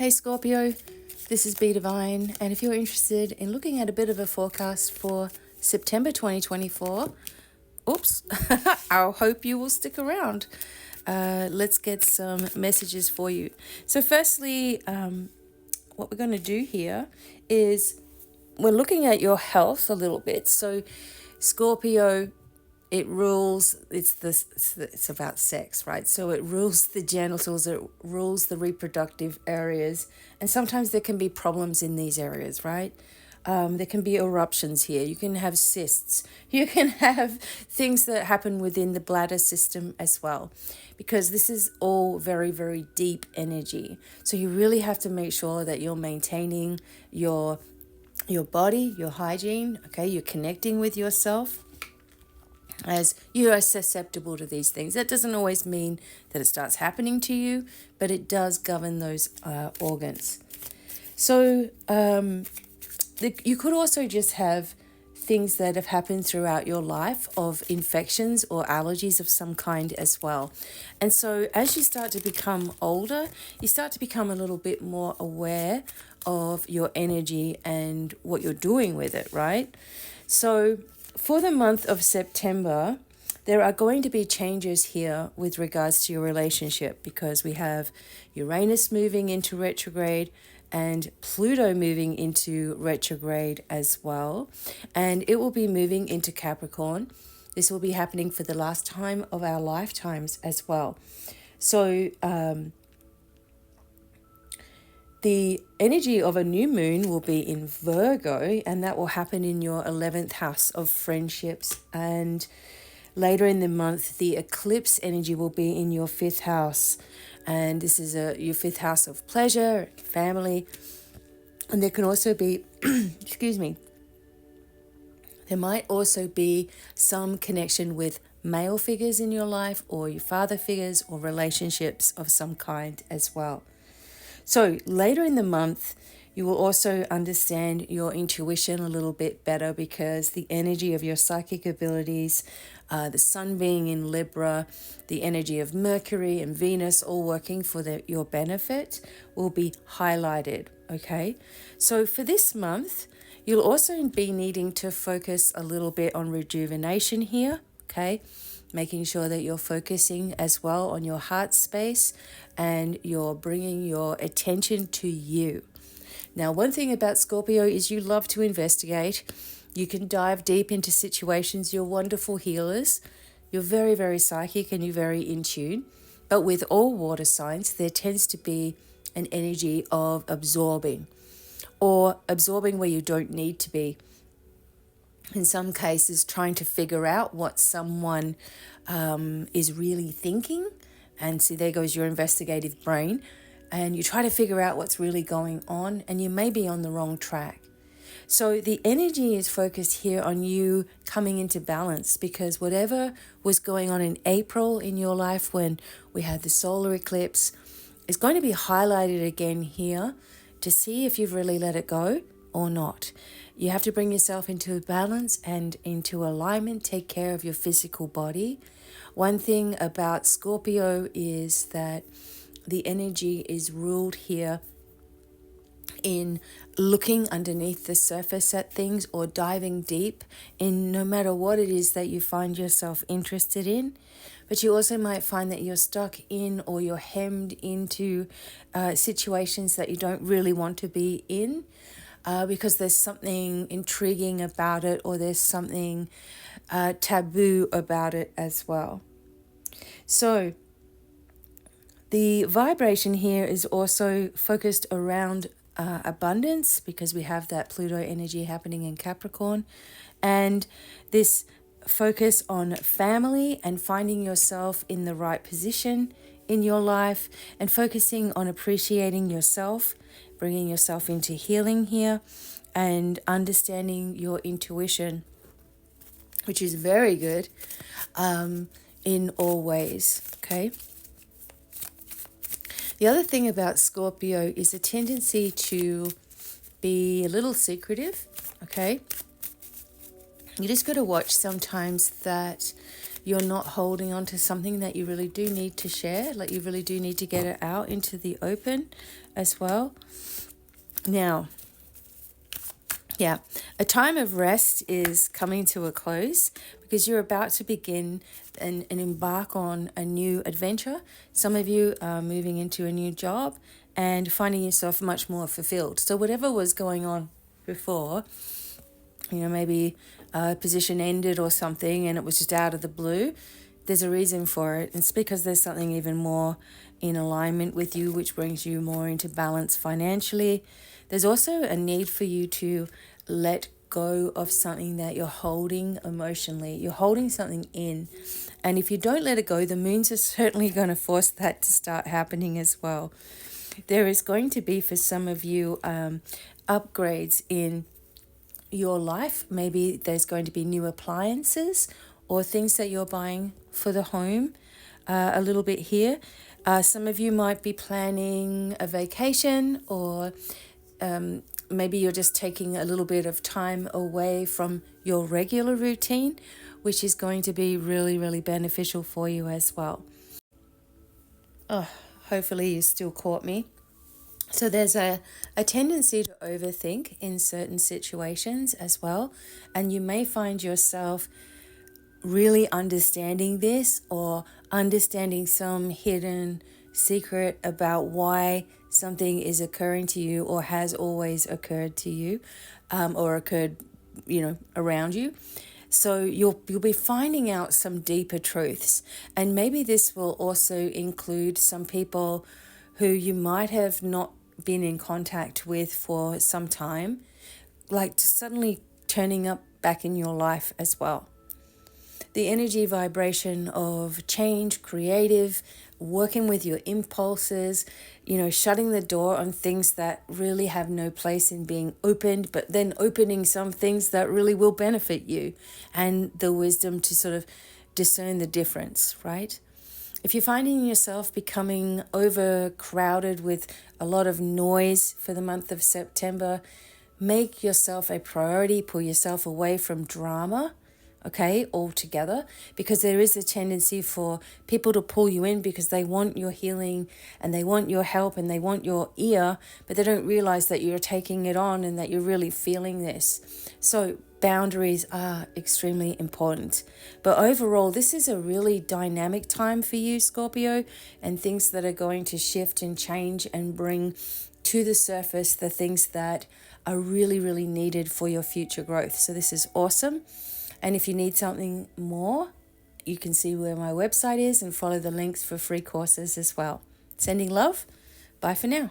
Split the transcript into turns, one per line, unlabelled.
Hey Scorpio, this is B Divine, and if you're interested in looking at a bit of a forecast for September 2024, oops, I hope you will stick around. Let's get some messages for you. So firstly, what we're going to do here is we're looking at your health a little bit. So Scorpio, it rules, it's about sex, right? So it rules the genitals, it rules the reproductive areas, and sometimes there can be problems in these areas, right? There can be eruptions here. You can have cysts. You can have things that happen within the bladder system as well, because this is all very, very deep energy. So you really have to make sure that you're maintaining your body, your hygiene, okay? You're connecting with yourself, as you are susceptible to these things. That doesn't always mean that it starts happening to you, but it does govern those organs. So you could also just have things that have happened throughout your life of infections or allergies of some kind as well. And so as you start to become older, you start to become a little bit more aware of your energy and what you're doing with it, right? So for the month of September, there are going to be changes here with regards to your relationship, because we have Uranus moving into retrograde and Pluto moving into retrograde as well. And it will be moving into Capricorn. This will be happening for the last time of our lifetimes as well. So the energy of a new moon will be in Virgo, and that will happen in your 11th house of friendships. And later in the month, the eclipse energy will be in your 5th house. And this is your 5th house of pleasure, family. And there can also be, excuse me, there might also be some connection with male figures in your life, or your father figures, or relationships of some kind as well. So later in the month, you will also understand your intuition a little bit better, because the energy of your psychic abilities, the sun being in Libra, the energy of Mercury and Venus all working for your benefit will be highlighted, okay? So for this month, you'll also be needing to focus a little bit on rejuvenation here, okay? Making sure that you're focusing as well on your heart space and you're bringing your attention to you. Now, one thing about Scorpio is you love to investigate. You can dive deep into situations. You're wonderful healers. You're very, very psychic and you're very in tune. But with all water signs, there tends to be an energy of absorbing, or absorbing where you don't need to be. In some cases, trying to figure out what someone is really thinking. And see, there goes your investigative brain. And you try to figure out what's really going on, and you may be on the wrong track. So the energy is focused here on you coming into balance, because whatever was going on in April in your life when we had the solar eclipse is going to be highlighted again here to see if you've really let it go or not. You have to bring yourself into balance and into alignment, take care of your physical body. One thing about Scorpio is that the energy is ruled here in looking underneath the surface at things, or diving deep in no matter what it is that you find yourself interested in. But you also might find that you're stuck in, or you're hemmed into situations that you don't really want to be in, because there's something intriguing about it, or there's something taboo about it as well. So the vibration here is also focused around abundance, because we have that Pluto energy happening in Capricorn, and this focus on family and finding yourself in the right position in your life, and focusing on appreciating yourself, bringing yourself into healing here, and understanding your intuition, which is very good in all ways, okay? The other thing about Scorpio is a tendency to be a little secretive, okay? You just got to watch sometimes that you're not holding on to something that you really do need to share, like you really do need to get it out into the open as well. Now, yeah, a time of rest is coming to a close because you're about to begin and embark on a new adventure. Some of you are moving into a new job and finding yourself much more fulfilled. So whatever was going on before, maybe a position ended or something and it was just out of the blue, there's a reason for it. It's because there's something even more in alignment with you, which brings you more into balance financially. There's also a need for you to let go of something that you're holding emotionally. You're holding something in. And if you don't let it go, the moons are certainly going to force that to start happening as well. There is going to be, for some of you, upgrades in your life. Maybe there's going to be new appliances or things that you're buying for the home a little bit here. Some of you might be planning a vacation, or maybe you're just taking a little bit of time away from your regular routine, which is going to be really, really beneficial for you as well. Oh, hopefully you still caught me. So there's a tendency to overthink in certain situations as well. And you may find yourself really understanding this, or understanding some hidden secret about why something is occurring to you, or has always occurred to you, or occurred, around you. So you'll be finding out some deeper truths. And maybe this will also include some people who you might have not been in contact with for some time, like suddenly turning up back in your life as well. The energy vibration of change, creative, working with your impulses, shutting the door on things that really have no place in being opened, but then opening some things that really will benefit you, and the wisdom to sort of discern the difference, right? If you're finding yourself becoming overcrowded with a lot of noise for the month of September, make yourself a priority, pull yourself away from drama, okay, altogether, because there is a tendency for people to pull you in because they want your healing and they want your help and they want your ear, but they don't realize that you're taking it on and that you're really feeling this. So boundaries are extremely important. But overall, this is a really dynamic time for you, Scorpio, and things that are going to shift and change and bring to the surface the things that are really, really needed for your future growth. So this is awesome. And if you need something more, you can see where my website is and follow the links for free courses as well. Sending love. Bye for now.